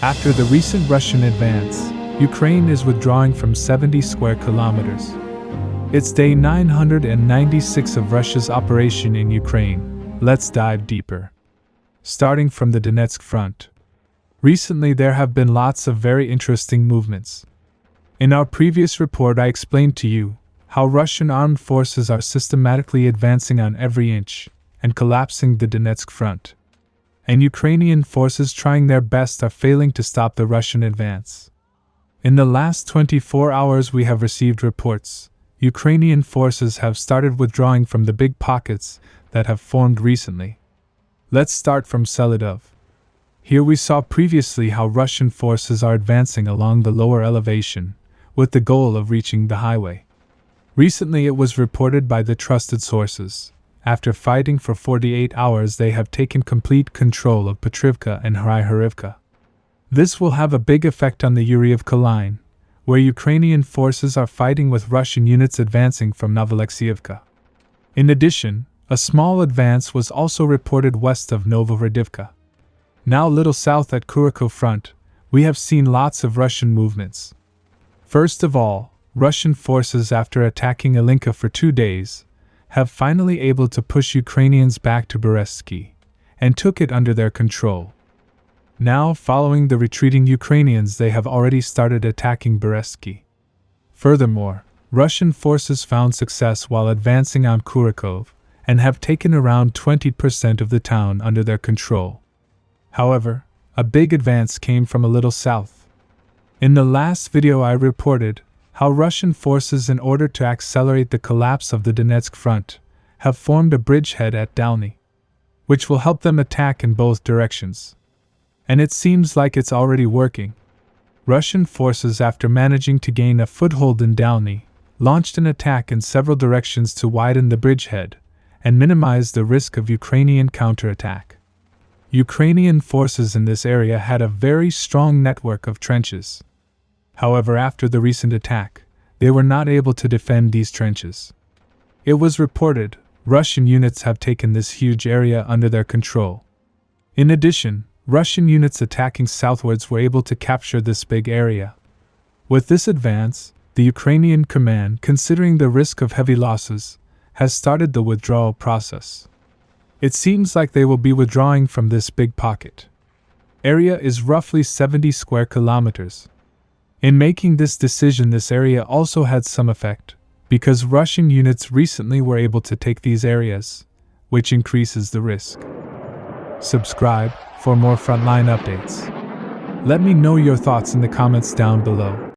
After the recent Russian advance, Ukraine is withdrawing from 70 square kilometers. It's day 996 of Russia's operation in Ukraine. Let's dive deeper. Starting from the Donetsk front. Recently there have been lots of very interesting movements. In our previous report I explained to you how Russian armed forces are systematically advancing on every inch and collapsing the Donetsk front. And Ukrainian forces trying their best are failing to stop the Russian advance. In the last 24 hours we have received reports Ukrainian forces have started withdrawing from the big pockets that have formed recently. Let's start from Selidov. Here we saw previously how Russian forces are advancing along the lower elevation, with the goal of reaching the highway. Recently it was reported by the trusted sources, after fighting for 48 hours they have taken complete control of Petrivka and Hryhorivka. This will have a big effect on the Yuriivka line, where Ukrainian forces are fighting with Russian units advancing from Novoaleksiyevka. In addition, a small advance was also reported west of Novoradivka. Now little south at Kurikov front, we have seen lots of Russian movements. First of all, Russian forces after attacking Ilinka for 2 days, have finally able to push Ukrainians back to Berezhsky, and took it under their control. Now, following the retreating Ukrainians, they have already started attacking Berezhsky. Furthermore, Russian forces found success while advancing on Kurikov, and have taken around 20% of the town under their control. However, a big advance came from a little south. In the last video I reported how Russian forces, in order to accelerate the collapse of the Donetsk front, have formed a bridgehead at Dalny, which will help them attack in both directions. And it seems like it's already working. Russian forces, after managing to gain a foothold in Dalny, launched an attack in several directions to widen the bridgehead and minimize the risk of Ukrainian counterattack. Ukrainian forces in this area had a very strong network of trenches. However, after the recent attack, they were not able to defend these trenches. It was reported Russian units have taken this huge area under their control. In addition, Russian units attacking southwards were able to capture this big area. With this advance, the Ukrainian command, considering the risk of heavy losses, has started the withdrawal process. It seems like they will be withdrawing from this big pocket. Area is roughly 70 square kilometers. In making this decision, this area also had some effect, because Russian units recently were able to take these areas, which increases the risk. Subscribe for more frontline updates. Let me know your thoughts in the comments down below.